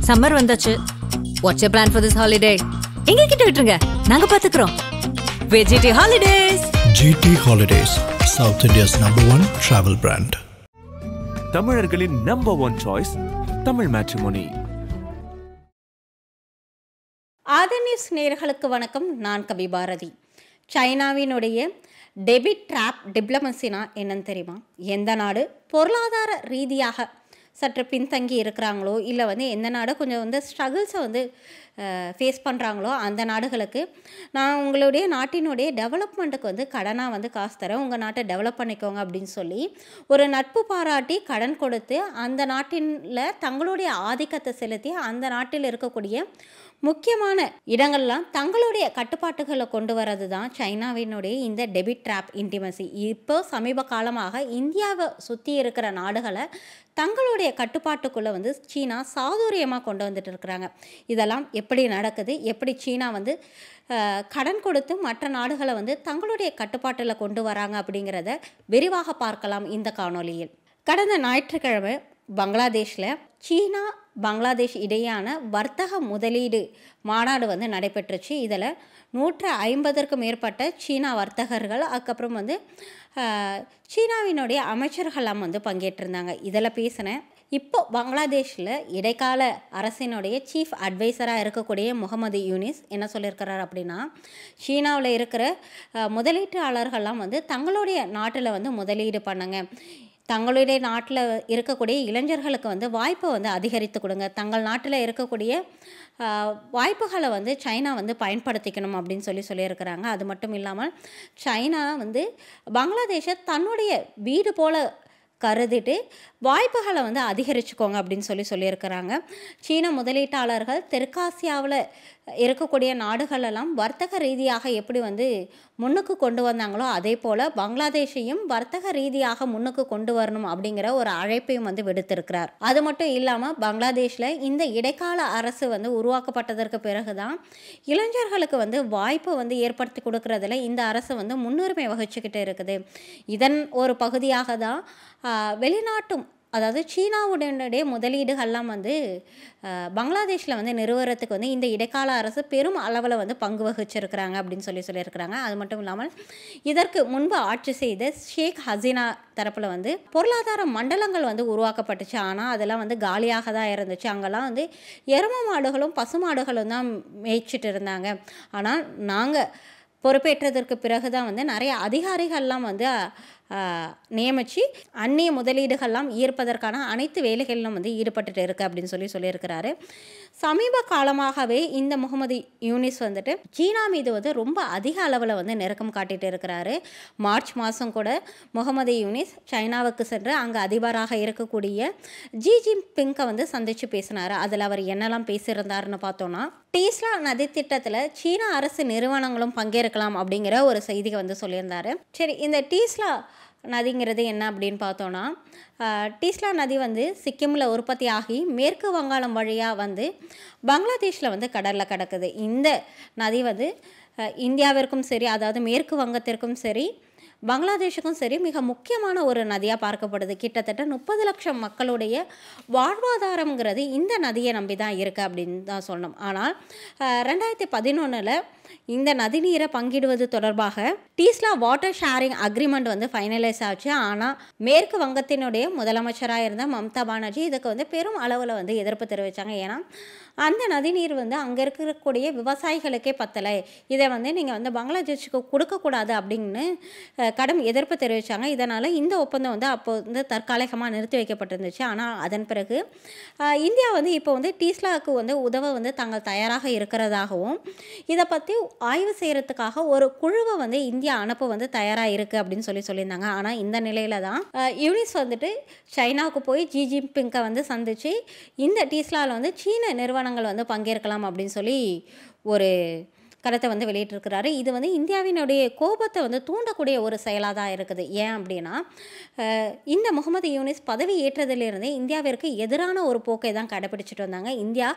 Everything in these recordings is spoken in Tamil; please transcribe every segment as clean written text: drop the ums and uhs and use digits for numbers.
சம்மர் வந்தாச்சு. What's your plan for this holiday? எங்க கிட்ட விட்டுருங்க, நாங்க பாத்துக்கிறோம். VGT Holidays. GT Holidays, South India's #1 travel brand. தமிழர்களின் #1 சாய்ஸ் தமிழ் மேட்ரிமோனி. ஆதன் நியூஸ் நேயர்களுக்கு வணக்கம். நான் கவி பாரதி. சைனாவினுடைய டெபிட் ட்ராப் டிப்ளமசினா என்னன்னு தெரியுமா? எந்த நாடு பொருளாதார ரீதியாக சற்று பின்தங்கி இருக்கிறாங்களோ, இல்லை எந்த நாடு கொஞ்சம் ஸ்ட்ரகிள்ஸை ஃபேஸ் பண்ணுறாங்களோ அந்த நாடுகளுக்கு நான் உங்களுடைய நாட்டினுடைய டெவலப்மெண்ட்டுக்கு கடனாக காசு தரேன், உங்கள் நாட்டை டெவலப் பண்ணிக்கோங்க அப்படின்னு சொல்லி ஒரு நட்பு பாராட்டி கடன் கொடுத்து அந்த நாட்டில் தங்களுடைய ஆதிக்கத்தை செலுத்தி அந்த நாட்டில் இருக்கக்கூடிய முக்கியமான இடங்கள்லாம் தங்களுடைய கட்டுப்பாட்டுகளை கொண்டு வரது தான் சைனாவினுடைய இந்த டெபிட் ட்ராப் இன்டிமசி. இப்போ சமீப காலமாக இந்தியாவை சுற்றி இருக்கிற நாடுகளை தங்களுடைய கட்டுப்பாட்டுக்குள்ளே சீனா சாதுரியமாக கொண்டு வந்துட்டு இருக்கிறாங்க. இதெல்லாம் எப்படி நடக்குது, எப்படி சீனா கடன் கொடுத்து மற்ற நாடுகளை தங்களுடைய கட்டுப்பாட்டில் கொண்டு வராங்க அப்படிங்கிறத விரிவாக பார்க்கலாம் இந்த காணொலியில். கடந்த ஞாயிற்றுக்கிழமை பங்களாதேஷில் சீனா பங்களாதேஷ் இடையான வர்த்தக முதலீடு மாநாடு நடைபெற்றுச்சு. இதில் 150க்கும் மேற்பட்ட சீனா வர்த்தகர்கள், அதுக்கப்புறம் சீனாவினுடைய அமைச்சர்கள்லாம் பங்கேற்றிருந்தாங்க. இதில் பேசினேன். இப்போ பங்களாதேஷில் இடைக்கால அரசினுடைய சீஃப் அட்வைசராக இருக்கக்கூடிய முகமது யூனிஸ் என்ன சொல்லியிருக்கிறார் அப்படின்னா, சீனாவில் இருக்கிற முதலீட்டாளர்கள்லாம் தங்களுடைய நாட்டில் முதலீடு பண்ணுங்க, தங்களுடைய நாட்டில் இருக்கக்கூடிய இளைஞர்களுக்கு வாய்ப்பை அதிகரித்து கொடுங்க, தங்கள் நாட்டில் இருக்கக்கூடிய வாய்ப்புகளை சைனா பயன்படுத்திக்கணும் அப்படின்னு சொல்லியிருக்கிறாங்க. அது மட்டும் இல்லாமல் சைனா பங்களாதேஷை தன்னுடைய வீடு போல் கருதிட்டு வாய்ப்புகளை அதிகரிச்சுக்கோங்க அப்படின்னு சொல்லியிருக்கிறாங்க. சீன முதலீட்டாளர்கள் தெற்காசியாவில் இருக்கக்கூடிய நாடுகளெல்லாம் வர்த்தக ரீதியாக எப்படி முன்னுக்கு கொண்டு வந்தாங்களோ அதே போல் பங்களாதேஷையும் வர்த்தக ரீதியாக முன்னுக்கு கொண்டு வரணும் அப்படிங்கிற ஒரு அழைப்பையும் விடுத்திருக்கிறார். அது மட்டும் இல்லாமல் பங்களாதேஷில் இந்த இடைக்கால அரசு உருவாக்கப்பட்டதற்கு பிறகு தான் இளைஞர்களுக்கு வாய்ப்பு ஏற்படுத்தி கொடுக்கறதுல இந்த அரசு முன்னுரிமை வகிச்சுக்கிட்டு இருக்குது. இதன் ஒரு பகுதியாக தான் வெளிநாட்டும், அதாவது சீனாவுடைய முதலீடுகள்லாம் பங்களாதேஷில் நிறுவனத்துக்கு இந்த இடைக்கால அரசு பெரும் அளவில் பங்கு வகிச்சிருக்கிறாங்க அப்படின்னு சொல்லியிருக்கிறாங்க. அது மட்டும் இல்லாமல் இதற்கு முன்பு ஆட்சி செய்த ஷேக் ஹசீனா தரப்பில் பொருளாதார மண்டலங்கள் உருவாக்கப்பட்டுச்சு. ஆனால் அதெல்லாம் காலியாக தான் இருந்துச்சு. அங்கெல்லாம் எரும மாடுகளும் பசு மாடுகளும் தான் மேய்ச்சிட்டு இருந்தாங்க. ஆனால் நாங்கள் பொறுப்பேற்றதற்கு பிறகு தான் நிறைய அதிகாரிகள்லாம் நியமித்து அந்நிய முதலீடுகள்லாம் ஈர்ப்பதற்கான அனைத்து வேலைகளிலும் ஈடுபட்டு இருக்கு அப்படின்னு சொல்லியிருக்கிறாரு. சமீப காலமாகவே இந்த முகமது யூனிஸ் சீனா மீது ரொம்ப அதிக அளவில் நெருக்கம் காட்டிட்டு இருக்கிறாரு. மார்ச் மாதம் கூட முகமது யூனிஸ் சைனாவுக்கு சென்று அங்கே அதிபராக இருக்கக்கூடிய ஜி ஜின்பிங்கை சந்தித்து பேசினார். அதில் அவர் என்னெல்லாம் பேசியிருந்தாருன்னு பார்த்தோன்னா, டீஸ்லா நதி திட்டத்தில் சீனா அரசு நிறுவனங்களும் பங்கேற்கலாம் அப்படிங்கிற ஒரு செய்தியை சொல்லியிருந்தார். சரி, இந்த டீஸ்லா நதிங்கிறது என்ன அப்படின்னு பார்த்தோன்னா, டீஸ்லா நதி சிக்கிமில் உற்பத்தி ஆகி மேற்கு வங்காளம் வழியாக பங்களாதேஷில் கடலில் கிடக்குது. இந்த நதி இந்தியாவிற்கும் சரி, அதாவது மேற்கு வங்கத்திற்கும் சரி, பங்களாதேஷுக்கும் சரி மிக முக்கியமான ஒரு நதியாக பார்க்கப்படுது. கிட்டத்தட்ட 30 லட்சம் மக்களுடைய வாழ்வாதாரங்கிறது இந்த நதியை நம்பி தான் இருக்குது அப்படின்னு தான் சொல்லணும். ஆனால் 2011 இந்த நதிநீரை பங்கிடுவது தொடர்பாக டீஸ்லா வாட்டர் ஷேரிங் அக்ரிமெண்ட் ஃபைனலைஸ் ஆச்சு. ஆனால் மேற்கு வங்கத்தினுடைய முதலமைச்சராக இருந்த மம்தா பானர்ஜி இதுக்கு பெரும் அளவில் எதிர்ப்பு தெரிவித்தாங்க. ஏன்னா அந்த நதிநீர் அங்கே இருக்கக்கூடிய விவசாயிகளுக்கே பத்தலை, இதை நீங்கள் பங்களாதேஷுக்கு கொடுக்கக்கூடாது அப்படின்னு கடும் எதிர்ப்பு தெரிவித்தாங்க. இதனால் இந்த ஒப்பந்தம் அப்போ தற்காலிகமாக நிறுத்தி வைக்கப்பட்டிருந்துச்சு. ஆனால் அதன் பிறகு இந்தியா இப்போ டீஸ்லாவுக்கு உதவ தாங்கள் தயாராக இருக்கிறதாகவும் இதை பற்றி ஆய்வு செய்கிறதுக்காக ஒரு குழுவை இந்தியா அனுப்ப தயாராக இருக்குது அப்படின்னு சொல்லியிருந்தாங்க. ஆனால் இந்த நிலையில் தான் யூனிஸ் சைனாவுக்கு போய் ஜி ஜின்பிங்கை சந்தித்து இந்த டீஸ்லாவில் சீன நிறுவனங்கள் பங்கேற்கலாம் அப்படின்னு சொல்லி ஒரு கருத்தை வந்து வெளியிட்டிருக்கிறாரு. இது வந்து இந்தியாவினுடைய கோபத்தை வந்து தூண்டக்கூடிய ஒரு செயலாக தான் இருக்குது. ஏன் அப்படின்னா இந்த முகமது யூனிஸ் பதவி ஏற்றதிலிருந்தே இந்தியாவிற்கு எதிரான ஒரு போக்கை தான் கடைபிடிச்சிட்டு வந்தாங்க. இந்தியா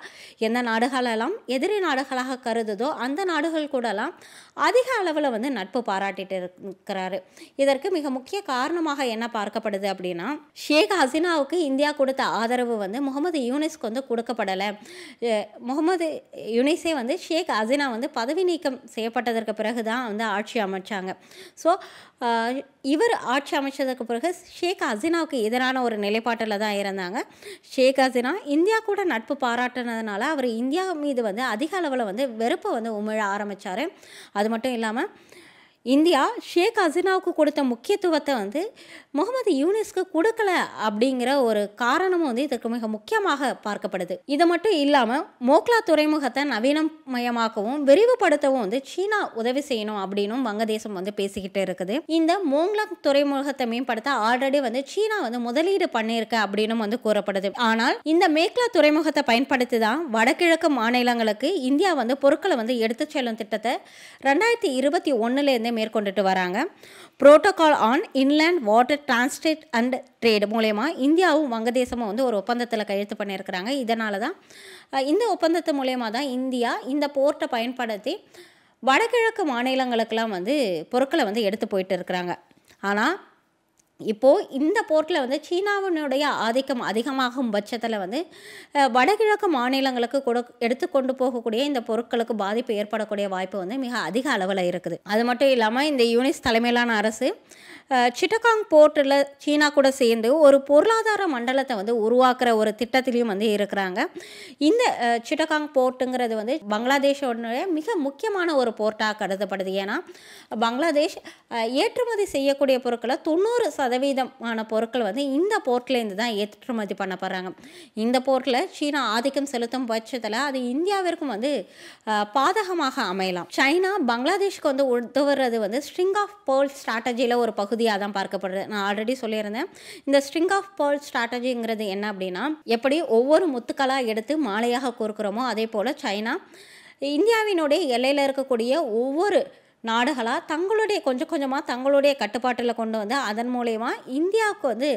எந்த நாடுகளெல்லாம் எதிரி நாடுகளாக கருதுதோ அந்த நாடுகள் கூடலாம் அதிக அளவில் வந்து நட்பு பாராட்டிட்டு இருக்கிறாரு. இதற்கு மிக முக்கிய காரணமாக என்ன பார்க்கப்படுது அப்படின்னா, ஷேக் ஹசீனாவுக்கு இந்தியா கொடுத்த ஆதரவு வந்து முகமது யூனிஸ்க்கு வந்து கொடுக்கப்படலை. முகமது யூனிஸே வந்து ஷேக் ஹசீனா வந்து பதவி நீக்கம் செய்யப்பட்டதற்கு பிறகு தான் வந்து ஆட்சி அமைச்சாங்க. ஸோ இவர் ஆட்சி அமைச்சதுக்கு பிறகு ஷேக் ஹசீனாவுக்கு எதிரான ஒரு நிலைப்பாட்டில் தான் இருந்தாங்க. ஷேக் ஹசீனா இந்தியா கூட நட்பு பாராட்டினதுனால அவர் இந்தியா மீது வந்து அதிக அளவில் வந்து வெறுப்பை வந்து உமிழ ஆரம்பித்தார். அது மட்டும் இல்லாமல் இந்தியா ஷேக் ஹசீனாவுக்கு கொடுத்த முக்கியத்துவத்தை வந்து முகமது யூனிஸ்க்கு கொடுக்கல அப்படிங்கிற ஒரு காரணமும் வந்து இதற்கு மிக முக்கியமாக பார்க்கப்படுது. இது மட்டும் இல்லாமல் மோக்லா துறைமுகத்தை நவீனமயமாக்கவும் விரிவுபடுத்தவும் வந்து சீனா உதவி செய்யணும் அப்படின்னும் வங்கதேசம் வந்து பேசிக்கிட்டு இருக்குது. இந்த மோங்லா துறைமுகத்தை மேம்படுத்த ஆல்ரெடி வந்து சீனா வந்து முதலீடு பண்ணியிருக்கு அப்படின்னு வந்து கூறப்படுது. ஆனால் இந்த மேக்லா துறைமுகத்தை பயன்படுத்தி தான் வடகிழக்கு மாநிலங்களுக்கு இந்தியா வந்து பொருட்களை வந்து எடுத்து செல்லும் திட்டத்தை 2021 மேற்கொண்டுட்டு வராங்க. Protocol on inland water transport and trade மூலயமா இந்தியாவும் வங்கதேசமும் வந்து ஒரு ஒப்பந்தத்தில் கையெழுத்து பண்ணியிருக்கிறாங்க. இதனால தான் இந்த ஒப்பந்தத்து மூலயமா தான் இந்தியா இந்த போர்ட்டை பயன்படுத்தி வடகிழக்கு மாநிலங்களுக்கெல்லாம் வந்து பொருட்களை வந்து எடுத்து போயிட்டு இருக்கிறாங்க. ஆனால் இப்போது இந்த போர்ட்டில் வந்து சீனாவினுடைய ஆதிக்கம் அதிகமாகும் பட்சத்தில் வந்து வடகிழக்கு மாநிலங்களுக்கு எடுத்து கொண்டு போகக்கூடிய இந்த பொருட்களுக்கு பாதிப்பு ஏற்படக்கூடிய வாய்ப்பு வந்து மிக அதிக அளவில் இருக்குது. அது மட்டும் இல்லாமல் இந்த யூனிஸ் தலைமையிலான அரசு சிட்டகாங் போர்ட்டில் சீனா கூட சேர்ந்து ஒரு பொருளாதார மண்டலத்தை வந்து உருவாக்குற ஒரு திட்டத்திலையும் வந்து இருக்கிறாங்க. இந்த சிட்டகாங் போர்ட்டுங்கிறது வந்து பங்களாதேஷோடைய மிக முக்கியமான ஒரு போர்ட்டாக கருதப்படுது. ஏன்னா பங்களாதேஷ் ஏற்றுமதி செய்யக்கூடிய பொருட்களை 90% பொருட்கள் வந்து இந்த போர்ட்லேருந்து தான் ஏற்றுமதி பண்ணப்படுறாங்க. இந்த போர்ட்டில் சீனா ஆதிக்கம் செலுத்தும் பட்சத்தில் அது இந்தியாவிற்கும் வந்து பாதகமாக அமையலாம். சைனா பங்களாதேஷ்க்கு வந்து உதவுறது வந்து ஸ்ட்ரிங் ஆஃப் பேர்ல் ஸ்ட்ராட்டஜியில் ஒரு பகுதியாக தான் பார்க்கப்படுது. நான் ஆல்ரெடி சொல்லியிருந்தேன். இந்த ஸ்ட்ரிங் ஆஃப் பேர்ல் ஸ்ட்ராட்டஜிங்கிறது என்ன அப்படின்னா, எப்படி ஒவ்வொரு முத்துக்களாக எடுத்து மாலையாக கோர்க்கிறோமோ அதே போல் சைனா இந்தியாவினுடைய எல்லையில் இருக்கக்கூடிய ஒவ்வொரு நாடுகளாக கொஞ்சம் கொஞ்சமாக தங்களுடைய கட்டுப்பாட்டில் கொண்டு வந்து அதன் மூலயமா இந்தியாவுக்கு வந்து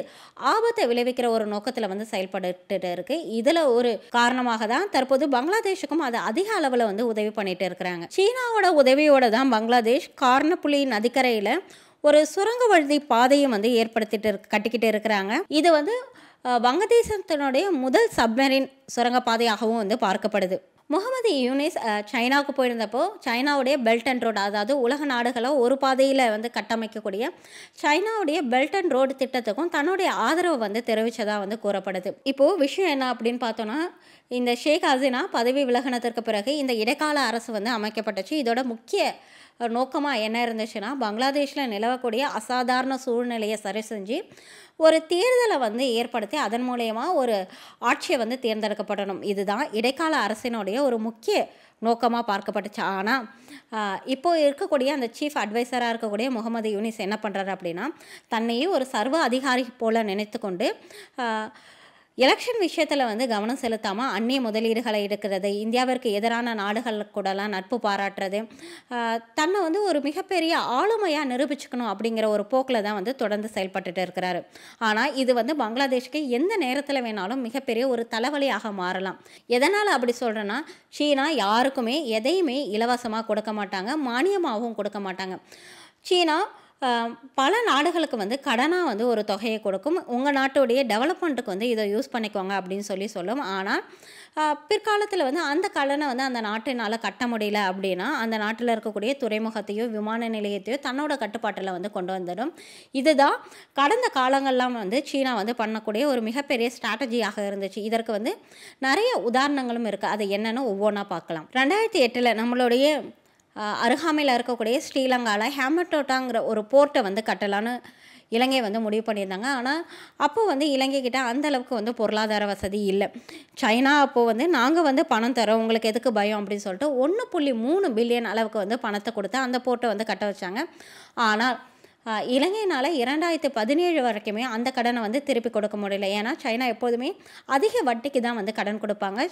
ஆபத்தை விளைவிக்கிற ஒரு நோக்கத்தில் வந்து செயல்பட்டு இருக்கு. இதில் ஒரு காரணமாக தான் தற்போது பங்களாதேஷுக்கும் அது அதிக அளவில் வந்து உதவி பண்ணிட்டு இருக்கிறாங்க. சீனாவோட உதவியோட தான் பங்களாதேஷ் கார்னப்புலி நதிக்கரையில் ஒரு சுரங்க வழி பாதையும் வந்து கட்டிக்கிட்டு இருக்கிறாங்க. இது வந்து வங்கதேசத்தினுடைய முதல் சப்மரீன் சுரங்கப்பாதையாகவும் வந்து பார்க்கப்படுது. முகமது யூனிஸ் சைனாவுக்கு போயிருந்தப்போ சைனாவுடைய பெல்ட் அண்ட் ரோடு, அதாவது உலக நாடுகளை ஒரு பாதையில் வந்து கட்டமைக்கக்கூடிய சைனாவுடைய பெல்ட் அண்ட் ரோடு திட்டத்துக்கும் தன்னுடைய ஆதரவு வந்து தெரிவித்ததாக வந்து கூறப்படுது. இப்போது விஷயம் என்ன அப்படின்னு பார்த்தோன்னா, இந்த ஷேக் ஹசீனா பதவி விலகினதற்கு பிறகு இந்த இடைக்கால அரசு வந்து அமைக்கப்பட்டுச்சு. இதோட முக்கிய நோக்கமாக என்ன இருந்துச்சுன்னா, பங்களாதேஷில் நிலவக்கூடிய அசாதாரண சூழ்நிலையை சரி செஞ்சு ஒரு தேர்தலை வந்து ஏற்படுத்தி அதன் மூலயமா ஒரு ஆட்சியை வந்து தேர்ந்தெடுக்கப்படணும். இதுதான் இடைக்கால அரசினுடைய ஒரு முக்கிய நோக்கமாக பார்க்கப்பட்டுச்சு. ஆனால் இப்போது இருக்கக்கூடிய அந்த சீஃப் அட்வைசராக இருக்கக்கூடிய முகமது யூனிஸ் என்ன பண்ணுறாரு அப்படின்னா, தன்னையே ஒரு சர்வ அதிகாரி போல் நினைத்து கொண்டு எலெக்ஷன் விஷயத்தில் வந்து கவனம் செலுத்தாமல் அந்நிய முதலீடுகளை எடுக்கிறது, இந்தியாவிற்கு எதிரான நாடுகள் கூடலாம் நட்பு பாராட்டுறது, தன்னை வந்து ஒரு மிகப்பெரிய ஆளுமையாக நிரூபிச்சுக்கணும் அப்படிங்கிற ஒரு போக்கில் தான் வந்து தொடர்ந்து செயல்பட்டுட்டு இருக்கிறாரு. ஆனால் இது வந்து பங்களாதேஷ்க்கு எந்த நேரத்தில் வேணாலும் மிகப்பெரிய ஒரு தலைவலியாக மாறலாம். எதனால் அப்படி சொல்கிறேன்னா, சீனா யாருக்குமே எதையுமே இலவசமாக கொடுக்க மாட்டாங்க, மானியமாகவும் கொடுக்க மாட்டாங்க. சீனா பல நாடுகளுக்கு வந்து கடனாக வந்து ஒரு தொகையை கொடுக்கும். உங்கள் நாட்டுடைய டெவலப்மெண்ட்டுக்கு வந்து இதை யூஸ் பண்ணிக்கோங்க அப்படின்னு சொல்லும். ஆனால் பிற்காலத்தில் வந்து அந்த கடனை வந்து அந்த நாட்டினால் கட்ட முடியல அப்படின்னா அந்த நாட்டில் இருக்கக்கூடிய துறைமுகத்தையோ விமான நிலையத்தையோ தன்னோட கட்டுப்பாட்டில் வந்து கொண்டு வந்துடும். இதுதான் கடந்த காலங்கள்லாம் வந்து சீனா வந்து பண்ணக்கூடிய ஒரு மிகப்பெரிய ஸ்ட்ராட்டஜியாக இருந்துச்சு. இதற்கு வந்து நிறைய உதாரணங்களும் இருக்குது. அது என்னென்னு ஒவ்வொன்றா பார்க்கலாம். 2008 நம்மளுடைய அருகாமையில் இருக்கக்கூடிய ஸ்ரீலங்காவில் ஹேமட்டோட்டாங்கிற ஒரு போர்ட்டை வந்து கட்டலான்னு இலங்கை வந்து முடிவு பண்ணியிருந்தாங்க. ஆனால் அப்போ வந்து இலங்கைக்கிட்ட அந்தளவுக்கு வந்து பொருளாதார வசதி இல்லை. சைனா அப்போது வந்து நாங்கள் வந்து பணம் தரோம், உங்களுக்கு எதுக்கு பயம் அப்படின்னு சொல்லிட்டு 1.3 பில்லியன் அளவுக்கு வந்து பணத்தை கொடுத்து அந்த போர்ட்டை வந்து கட்ட வச்சாங்க. ஆனால் இலங்கையினால் 2017 வரைக்குமே அந்த கடனை வந்து திருப்பி கொடுக்க முடியல. ஏன்னா சைனா எப்போதுமே அதிக வட்டிக்கு தான் வந்து கடன் கொடுப்பாங்க.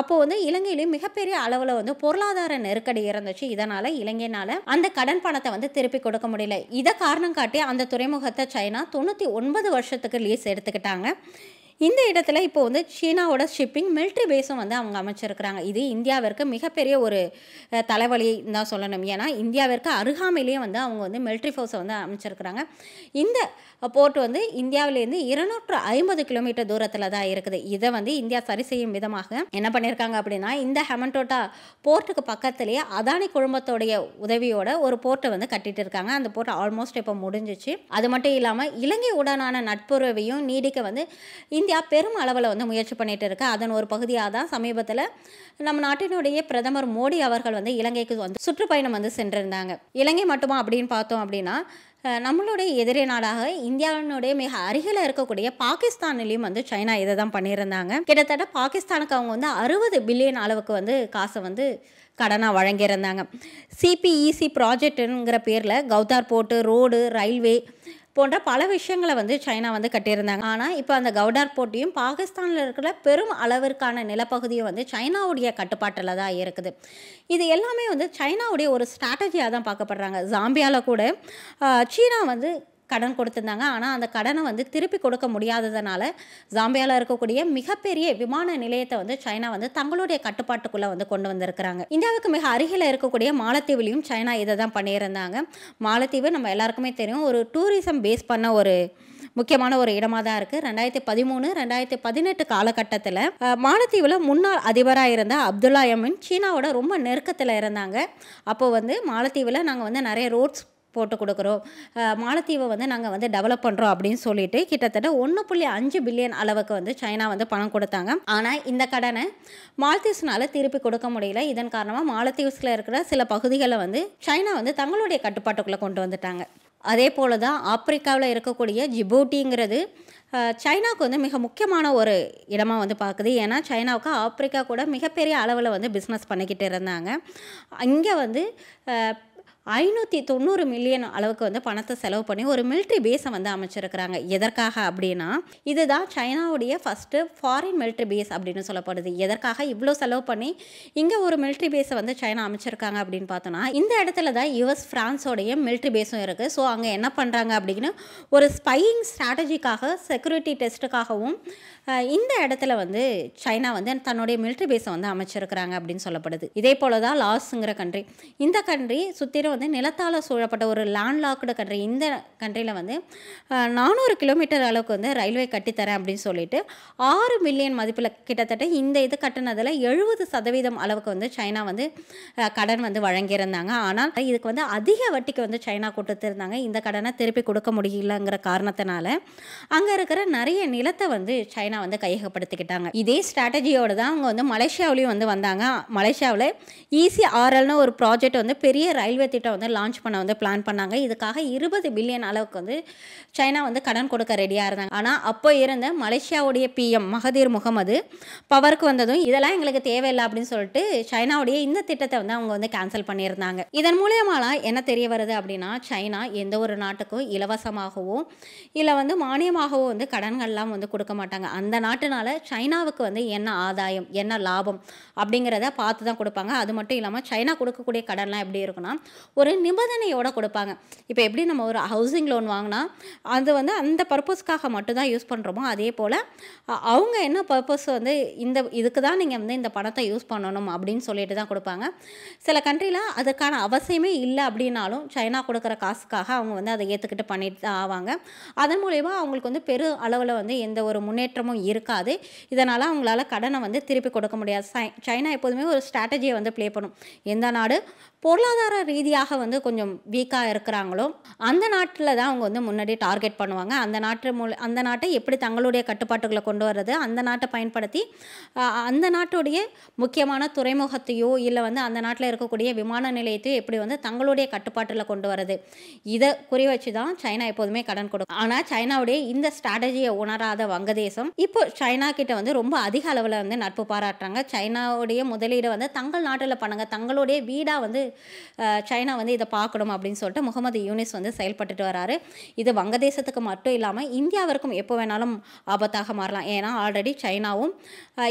அப்போது வந்து இலங்கையிலேயும் மிகப்பெரிய அளவில் வந்து பொருளாதார நெருக்கடி இருந்துச்சு. இதனால் இலங்கையினால் அந்த கடன் பணத்தை வந்து திருப்பி கொடுக்க முடியல. இதை காரணம் காட்டி அந்த துறைமுகத்தை சைனா 99 வருஷத்துக்கு லீஸ் எடுத்துக்கிட்டாங்க. இந்த இடத்துல இப்போ வந்து சீனாவோட ஷிப்பிங் மிலிட்ரி பேஸும் வந்து அவங்க அமைச்சிருக்கிறாங்க. இது இந்தியாவிற்கு மிகப்பெரிய ஒரு தலைவலி தான் சொல்லணும். ஏன்னா இந்தியாவிற்கு அருகாமையிலேயே வந்து அவங்க வந்து மிலிட்ரி ஃபோர்ஸை வந்து அமைச்சிருக்கிறாங்க. இந்த போர்ட் வந்து இந்தியாவிலேருந்து 250 கிலோமீட்டர் தூரத்தில் தான் இருக்குது. இதை வந்து இந்தியா சரி செய்யும் விதமாக என்ன பண்ணியிருக்காங்க அப்படின்னா, இந்த ஹெமன்டோட்டா போர்ட்டுக்கு பக்கத்துலேயே அதானி குழுமத்தோடைய உதவியோட ஒரு போர்ட்டை வந்து கட்டிட்டு இருக்காங்க. அந்த போர்ட் ஆல்மோஸ்ட் இப்போ முடிஞ்சிச்சு. அது மட்டும் இல்லாமல் இலங்கை உடனான நட்புறவையும் நீடிக்க வந்து இந்தியா பெரும் அளவில் வந்து முயற்சி பண்ணிட்டு இருக்கு. அதன் ஒரு பகுதியாக தான் சமீபத்தில் நம்ம நாட்டினுடைய பிரதமர் மோடி அவர்கள் வந்து இலங்கைக்கு வந்து சுற்றுப்பயணம் வந்து சென்றிருந்தாங்க. இலங்கை மட்டுமா அப்படின்னு பார்த்தோம் அப்படின்னா, நம்மளுடைய எதிரி நாடாக இந்தியாவினுடைய மிக அருகில் இருக்கக்கூடிய பாகிஸ்தானிலையும் வந்து சைனா இதை தான் பண்ணியிருந்தாங்க. கிட்டத்தட்ட பாகிஸ்தானுக்கு அவங்க வந்து 60 பில்லியன் அளவுக்கு வந்து காசை வந்து கடனாக வழங்கியிருந்தாங்க. சிபிஇசி ப்ராஜெக்ட்டுங்கிற பேரில் கவுதார் போர்ட்டு, ரோடு, ரயில்வே போன்ற பல விஷயங்களை வந்து சைனா வந்து கட்டியிருந்தாங்க. ஆனால் இப்போ அந்த கவுடார் போர்ட்டையும் பாகிஸ்தானில் இருக்கிற பெரும் அளவிற்கான நிலப்பகுதியும் வந்து சைனாவுடைய கட்டுப்பாட்டில் தான் இருக்குது. இது எல்லாமே வந்து சைனாவுடைய ஒரு ஸ்ட்ராட்டஜியாக தான் பார்க்கப்படுறாங்க. ஜாம்பியாவில் கூட சீனா வந்து கடன் கொடுத்துருந்தாங்க. ஆனால் அந்த கடனை வந்து திருப்பி கொடுக்க முடியாததுனால ஜாம்பியாவில் இருக்கக்கூடிய மிகப்பெரிய விமான நிலையத்தை வந்து சைனா வந்து தங்களுடைய கட்டுப்பாட்டுக்குள்ளே வந்து கொண்டு வந்திருக்கிறாங்க. இந்தியாவுக்கு மிக அருகில் இருக்கக்கூடிய மாலத்தீவுலையும் சைனா இதை தான் பண்ணியிருந்தாங்க. மாலத்தீவு நம்ம எல்லாருக்குமே தெரியும், ஒரு டூரிசம் பேஸ் பண்ண ஒரு முக்கியமான ஒரு இடமாக தான் இருக்குது. 2013, 2018 காலகட்டத்தில் மாலத்தீவில் முன்னாள் அதிபராக இருந்த அப்துல்லா யமீன் சீனாவோட ரொம்ப நெருக்கத்தில் இருந்தாங்க. அப்போ வந்து மாலத்தீவில் நாங்கள் வந்து நிறைய ரோட்ஸ் போட்டு கொடுக்குறோம், மாலத்தீவை வந்து நாங்கள் வந்து டெவலப் பண்ணுறோம் அப்படின்னு சொல்லிட்டு கிட்டத்தட்ட 1.5 பில்லியன் அளவுக்கு வந்து சைனா வந்து பணம் கொடுத்தாங்க. ஆனால் இந்த கடனை மாலத்தீவ்ஸ்னால திருப்பி கொடுக்க முடியல. இதன் காரணமாக மாலத்தீவ்ஸில் இருக்கிற சில பகுதிகளை வந்து சைனா வந்து தங்களுடைய கட்டுப்பாட்டுக்குள்ளே கொண்டு வந்துட்டாங்க. அதே போல் தான் ஆப்பிரிக்காவில் இருக்கக்கூடிய ஜிபூட்டிங்கிறது சைனாவுக்கு வந்து மிக முக்கியமான ஒரு இடமாக வந்து பார்க்குது. ஏன்னா சைனாவுக்கு ஆப்பிரிக்கா கூட மிகப்பெரிய அளவில் வந்து பிஸ்னஸ் பண்ணிக்கிட்டு இருந்தாங்க. இங்கே வந்து 590 மில்லியன் அளவுக்கு வந்து பணத்தை செலவு பண்ணி ஒரு மிலிட்ரி பேஸை வந்து அமைச்சிருக்கிறாங்க. எதற்காக அப்படின்னா, இதுதான் சைனாவுடைய ஃபஸ்ட்டு ஃபாரின் மிலிட்ரி பேஸ் அப்படின்னு சொல்லப்படுது. எதற்காக இவ்வளோ செலவு பண்ணி இங்கே ஒரு மிலிட்ரி பேஸை வந்து சைனா அமைச்சிருக்காங்க அப்படின்னு பார்த்தோன்னா, இந்த இடத்துல தான் யுஎஸ் ஃப்ரான்ஸோடைய மிலிட்ரி பேஸும் இருக்குது. ஸோ அங்கே என்ன பண்ணுறாங்க அப்படின்னு ஒரு ஸ்பையிங் ஸ்ட்ராட்டஜிக்காக, செக்யூரிட்டி டெஸ்ட்டுக்காகவும் இந்த இடத்துல வந்து சைனா வந்து தன்னுடைய மிலிட்ரி பேஸை வந்து அமைச்சிருக்கிறாங்க அப்படின்னு சொல்லப்படுது. இதே போல தான் லாஸ்ங்கிற கண்ட்ரி. இந்த கண்ட்ரி சுற்றிலும் வந்து நிலத்தால் சூழப்பட்ட ஒரு லேண்ட்லாக்டு கண்ட்ரி. இந்த கண்ட்ரியில் வந்து 400 கிலோமீட்டர் அளவுக்கு வந்து ரயில்வே கட்டித்தரேன் அப்படின்னு சொல்லிட்டு 6 மில்லியன் மதிப்பில் கிட்டத்தட்ட இந்த இது கட்டினதில் 70% அளவுக்கு வந்து சைனா வந்து கடன் வந்து வழங்கியிருந்தாங்க. ஆனால் இதுக்கு வந்து அதிக வட்டிக்கு வந்து சைனா கொடுத்துருந்தாங்க. இந்த கடனை திருப்பி கொடுக்க முடியலங்கிற காரணத்தினால அங்கே இருக்கிற நிறைய நிலத்தை வந்து சைனா வந்து கையகப்படுத்திக்கிட்டாங்க. இதே ஸ்ட்ராட்டஜியோடு தான் அவங்க வந்து மலேசியாவிலையும் வந்து வந்தாங்க. மலேசியாவில் ECRLன்னு ஒரு ப்ராஜெக்ட் வந்து பெரிய ரயில்வே திட்டம் வந்து லான்ச் பண்ண வந்து பிளான் பண்ணாங்க. இதுக்காக 20 பில்லியன் அளவுக்கு வந்து சைனா வந்து கடன் கொடுக்க ரெடியாக இருந்தாங்க. ஆனால் அப்போ இருந்த மலேசியாவுடைய PM மகதீர் முகமது பவருக்கு வந்ததும் இதெல்லாம் எங்களுக்கு தேவையில்லை அப்படின்னு சொல்லிட்டு சைனாவுடைய இந்த திட்டத்தை வந்து அவங்க வந்து கேன்சல் பண்ணியிருந்தாங்க. இதன் மூலியமாலாம் என்ன தெரிய வருது அப்படின்னா, சைனா எந்த ஒரு நாட்டுக்கும் இலவசமாகவோ இல்லை வந்து மானியமாகவோ வந்து கடன்கள்லாம் வந்து கொடுக்க மாட்டாங்க. அந்த நாட்டுனால சைனாவுக்கு வந்து என்ன ஆதாயம், என்ன லாபம் அப்படிங்கிறத பார்த்து தான் கொடுப்பாங்க. அது மட்டும் இல்லாமல் சைனா கொடுக்கக்கூடிய கடன்லாம் எப்படி இருக்குன்னா, ஒரு நிபந்தனையோடு கொடுப்பாங்க. இப்போ எப்படி நம்ம ஒரு ஹவுசிங் லோன் வாங்கினா அது வந்து அந்த பர்பஸ்க்காக மட்டும்தான் யூஸ் பண்ணுறோமோ, அதே போல் அவங்க என்ன பர்பஸ் வந்து இதுக்கு தான் நீங்கள் வந்து இந்த பணத்தை யூஸ் பண்ணணும் அப்படின்னு சொல்லிட்டு தான் கொடுப்பாங்க. சில கண்ட்ரியில் அதுக்கான அவசியமே இல்லை அப்படின்னாலும் சைனா கொடுக்குற காசுக்காக அவங்க வந்து அதை ஏற்றுக்கிட்டு பண்ணிட்டு தான் ஆவாங்க. அதன் மூலயமா அவங்களுக்கு வந்து பெரு அளவில் வந்து எந்த ஒரு முன்னேற்றமும் இருக்காது. இதனால் அவங்களால கடனை வந்து திருப்பி கொடுக்க முடியாது. சைனா எப்போதுமே ஒரு ஸ்ட்ராட்டஜியை வந்து ப்ளே பண்ணும். எந்த நாடு பொருளாதார ரீதியாக வந்து கொஞ்சம் வீக்காக இருக்கிறாங்களோ அந்த நாட்டில் தான் அவங்க வந்து முன்னாடி டார்கெட் பண்ணுவாங்க. அந்த நாட்டை எப்படி தங்களுடைய கட்டுப்பாட்டுகளை கொண்டு வர்றது, அந்த நாட்டை பயன்படுத்தி அந்த நாட்டுடைய முக்கியமான துறைமுகத்தையோ இல்லை வந்து அந்த நாட்டில் இருக்கக்கூடிய விமான நிலையத்தையோ எப்படி வந்து தங்களுடைய கட்டுப்பாட்டில் கொண்டு வர்றது, இதை குறி வச்சு தான் சைனா எப்போதுமே கடன் கொடுக்கும். ஆனால் சைனாவுடைய இந்த ஸ்ட்ராட்டஜியை உணராத வங்கதேசம் இப்போ சைனா கிட்ட வந்து ரொம்ப அதிக அளவில் வந்து நட்பு பாராட்டுறாங்க. சைனாவுடைய முதலீடு வந்து தங்கள் நாட்டில் பண்ணுங்க, தங்களுடைய வீடாக வந்து சைனா சைனா வந்து இதை பார்க்கணும் அப்படின்னு சொல்லிட்டு முகமது யூனிஸ் வந்து செயல்பட்டுட்டு வராரு. இது வங்கதேசத்துக்கு மட்டும் இல்லாமல் இந்தியாவிற்கும் எப்போ வேணாலும் ஆபத்தாக மாறலாம். ஏன்னா ஆல்ரெடி சைனாவும்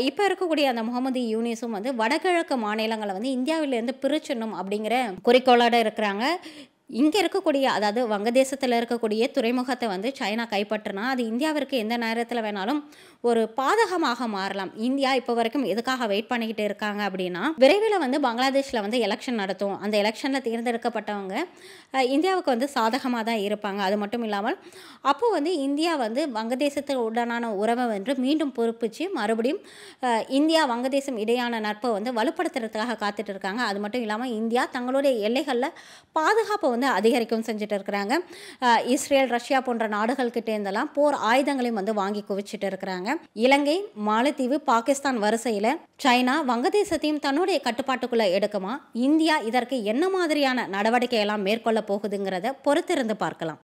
இப்போ இருக்கக்கூடிய அந்த முகமது யூனிஸும் வந்து வடகிழக்கு மாநிலங்களை வந்து இந்தியாவிலேருந்து பிரிச்சிடணும் அப்படிங்கிற குறிக்கோளோடு இருக்கிறாங்க. இங்கே இருக்கக்கூடிய, அதாவது வங்கதேசத்தில் இருக்கக்கூடிய துறைமுகத்தை வந்து சைனா கைப்பற்றினா அது இந்தியாவிற்கு எந்த நேரத்தில் வேணாலும் ஒரு பாதகமாக மாறலாம். இந்தியா இப்போ வரைக்கும் எதுக்காக வெயிட் பண்ணிக்கிட்டு இருக்காங்க அப்படின்னா, விரைவில் வந்து பங்களாதேஷில் வந்து எலெக்ஷன் நடத்தும். அந்த எலெக்ஷனில் தேர்ந்தெடுக்கப்பட்டவங்க இந்தியாவுக்கு வந்து சாதகமாக தான் இருப்பாங்க. அது மட்டும் இல்லாமல் அப்போது வந்து இந்தியா வந்து வங்கதேசத்துக்கு உடனான உறவை வந்து மீண்டும் பொறுப்பிச்சு மறுபடியும் இந்தியா வங்கதேசம் இடையான நட்பை வந்து வலுப்படுத்துறதுக்காக காத்துட்டு இருக்காங்க. அது மட்டும் இல்லாமல் இந்தியா தங்களுடைய எல்லைகளில் பாதுகாப்பை வந்து அதிகரிக்கவும் செஞ்சுட்டு இருக்கிறாங்க. இஸ்ரேல், ரஷ்யா போன்ற நாடுகள்கிட்ட இருந்தெல்லாம் போர் ஆயுதங்களையும் வந்து வாங்கி குவிச்சிட்டு இருக்கிறாங்க. இலங்கை, மாலத்தீவு, பாகிஸ்தான் வரிசையில் சைனா வங்கதேசத்தையும் தன்னுடைய கட்டுப்பாட்டுக்குள்ள எடுக்குமா? இந்தியா இதற்கு என்ன மாதிரியான நடவடிக்கையெல்லாம் மேற்கொள்ள போகுதுங்கிறத பொறுத்திருந்து பார்க்கலாம்.